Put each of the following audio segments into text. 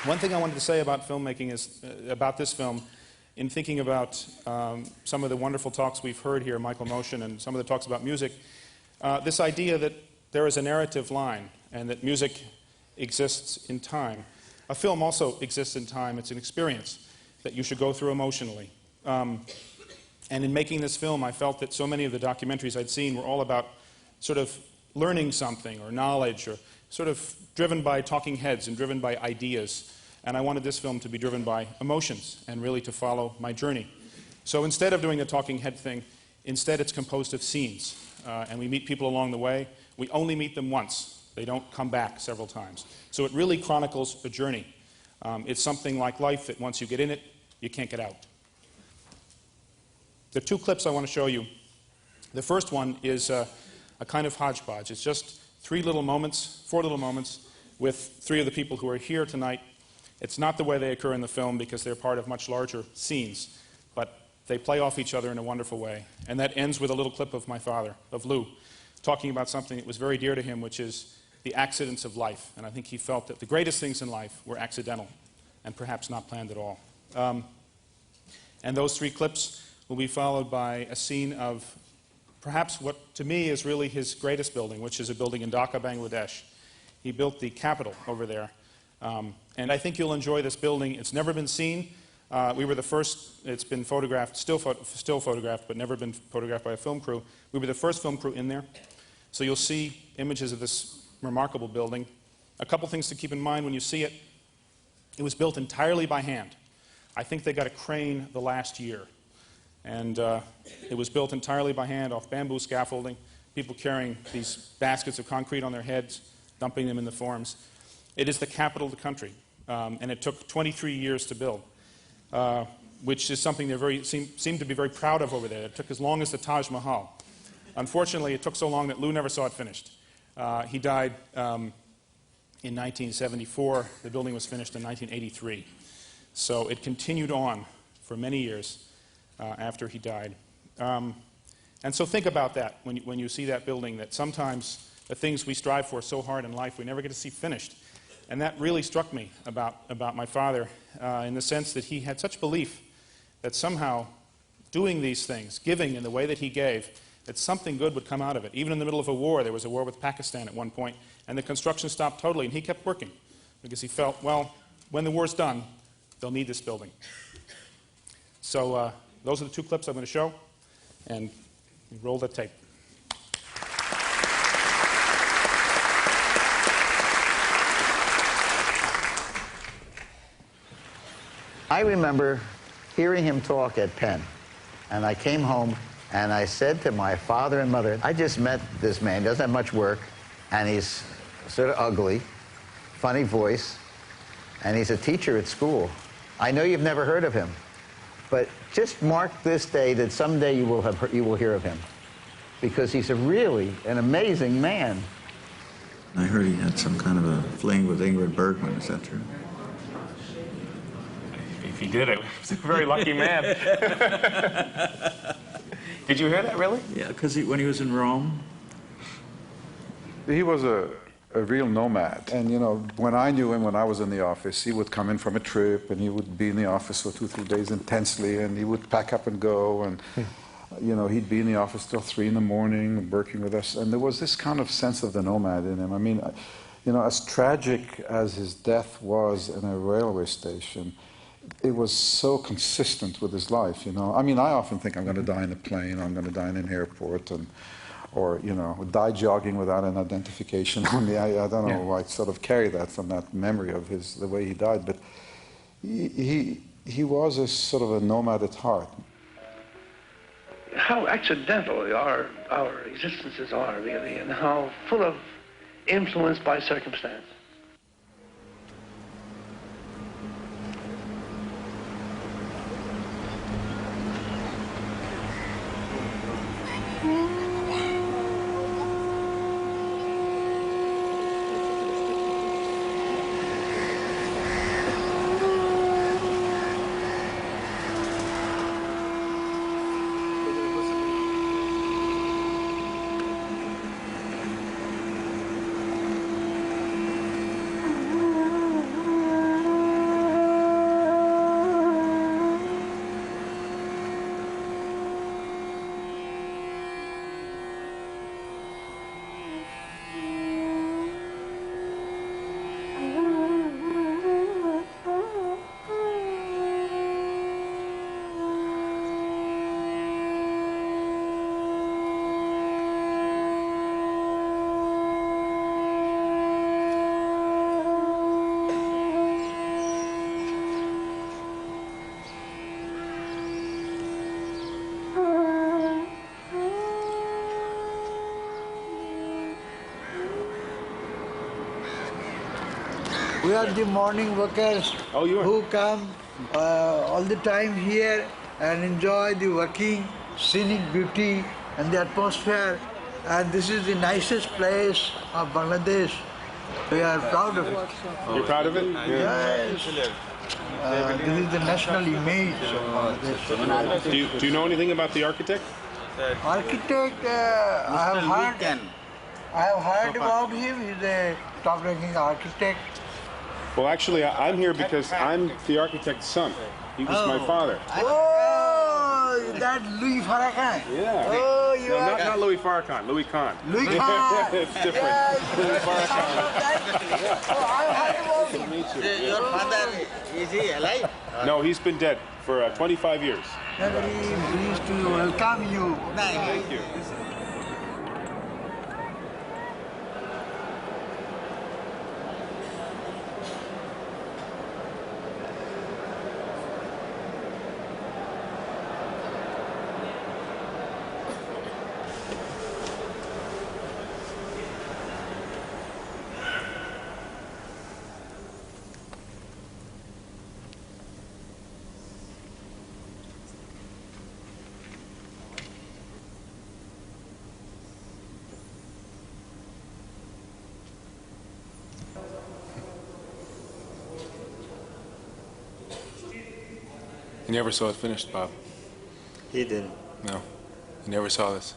One thing I wanted to say about filmmaking is, about this film, in thinking about some of the wonderful talks we've heard here, Michael Motion, and some of the talks about music, this idea that there is a narrative line and that music exists in time. A film also exists in time. It's an experience that you should go through emotionally. And in making this film, I felt that so many of the documentaries I'd seen were all about sort of learning something or knowledge, or sort of driven by talking heads and driven by ideas. And I wanted this film to be driven by emotions and really to follow my journey. So instead of doing the talking head thing, instead it's composed of scenes. And we meet people along the way. We only meet them once. They don't come back several times. So it really chronicles a journey. It's something like life that once you get in it, you can't get out. There are two clips I want to show you. The first one is a kind of hodgepodge. It's just four little moments with three of the people who are here tonight. It's not the way they occur in the film because they're part of much larger scenes, but they play off each other in a wonderful way. And that ends with a little clip of my father, of Lou, talking about something that was very dear to him, which is the accidents of life. And I think he felt that the greatest things in life were accidental and perhaps not planned at all. And those three clips will be followed by a scene of perhaps what to me is really his greatest building, which is a building in Dhaka, Bangladesh. He built the Capitol over there. And I think you'll enjoy this building. It's never been seen. We were the first. It's been photographed, still photographed, but never been photographed by a film crew. We were the first film crew in there. So you'll see images of this remarkable building. A couple things to keep in mind when you see it. It was built entirely by hand. I think they got a crane the last year. And it was built entirely by hand off bamboo scaffolding, people carrying these baskets of concrete on their heads, dumping them in the forms. It is the capital of the country, and it took 23 years to build, which is something they seem to be very proud of over there. It took as long as the Taj Mahal. Unfortunately, it took so long that Lou never saw it finished. He died in 1974. The building was finished in 1983. So it continued on for many years after he died. And so think about that when you see that building, that sometimes the things we strive for so hard in life we never get to see finished. And that really struck me about my father in the sense that he had such belief that somehow doing these things, giving in the way that he gave, that something good would come out of it. Even in the middle of a war, there was a war with Pakistan at one point, and the construction stopped totally, and he kept working because he felt, well, when the war's done, they'll need this building. So those are the two clips I'm going to show, and roll the tape. I remember hearing him talk at Penn, and I came home and I said to my father and mother, I just met this man, doesn't have much work, and he's sort of ugly, funny voice, and he's a teacher at school. I know you've never heard of him, but just mark this day that someday you will hear of him, because he's really an amazing man. I heard he had some kind of a fling with Ingrid Bergman, is that true? If he did it, he was a very lucky man. Did you hear that, really? Yeah, because when he was in Rome. He was a real nomad. And, you know, when I knew him, when I was in the office, he would come in from a trip, and he would be in the office for 2 or 3 days intensely, and he would pack up and go, and, you know, he'd be in the office till 3 in the morning, working with us. And there was this kind of sense of the nomad in him. I mean, you know, as tragic as his death was in a railway station, it was so consistent with his life, you know. I mean, I often think I'm going to die in a plane, I'm going to die in an airport, or, you know, die jogging without an identification on me. I don't know, I sort of carry that from that memory of the way he died. But he was a sort of a nomad at heart. How accidental our existences are, really, and how full of influence by circumstance. We are the morning workers who come all the time here and enjoy the working, scenic beauty and the atmosphere. And this is the nicest place of Bangladesh. We are proud of it. You're proud of it? Yes. This is the national image of Bangladesh. Do you know anything about the architect? Architect, I have heard about him. He's a top-ranking architect. Well, actually, I'm here because I'm the architect's son. He was my father. Oh, that Louis Kahn. Yeah. Oh, you No, are not Louis Farrakhan, Louis Kahn. Louis Kahn. It's different. Yeah, Louis Farrakhan. Oh, I heard about him. Me too. Your father, is he alive? No, he's been dead for 25 years. Very pleased to welcome you. Thank you. You never saw it finished, Bob. He didn't. No, you never saw this.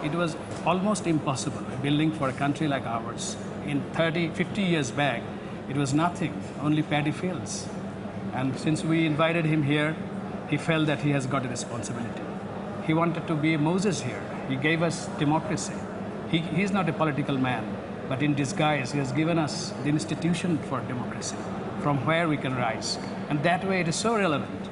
It was almost impossible, building for a country like ours. In 30, 50 years back, it was nothing, only paddy fields. And since we invited him here, he felt that he has got a responsibility. He wanted to be Moses here. He gave us democracy. He's not a political man, but in disguise, he has given us the institution for democracy, from where we can rise. And that way, it is so relevant.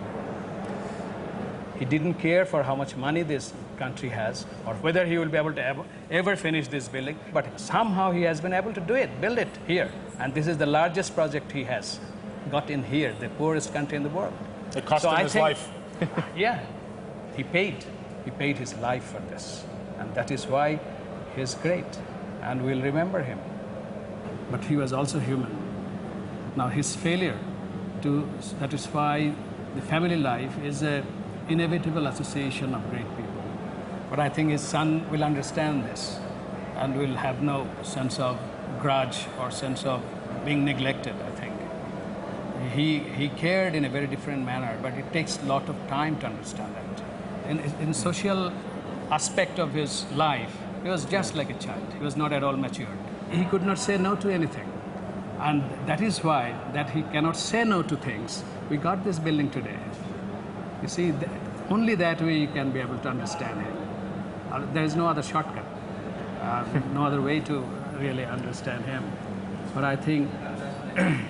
He didn't care for how much money this country has or whether he will be able to ever finish this building, but somehow he has been able to do it, build it here. And this is the largest project he has got in here, the poorest country in the world. It cost him his life. Yeah, he paid his life for this. And that is why he's great, and we'll remember him. But he was also human. Now his failure to satisfy the family life is an inevitable association of great people. But I think his son will understand this and will have no sense of grudge or sense of being neglected, I think. He cared in a very different manner, but it takes a lot of time to understand that. In social aspect of his life, he was just like a child. He was not at all matured. He could not say no to anything. And that is why that he cannot say no to things. We got this building today. You see, only that way you can be able to understand him. There is no other shortcut, no other way to really understand him. But I think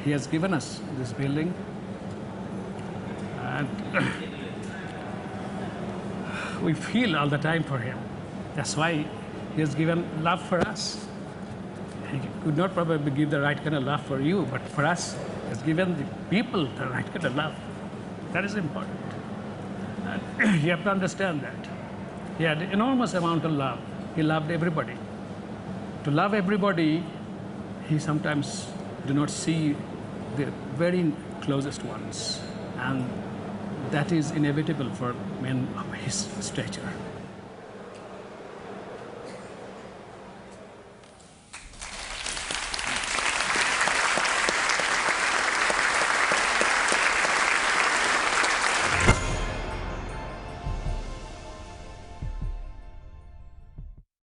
he has given us this building, and we feel all the time for him. That's why he has given love for us. He could not probably give the right kind of love for you, but for us, he has given the people the right kind of love. That is important. And you have to understand that. He had an enormous amount of love. He loved everybody. To love everybody, he sometimes do not see the very closest ones. And that is inevitable for men of his stature.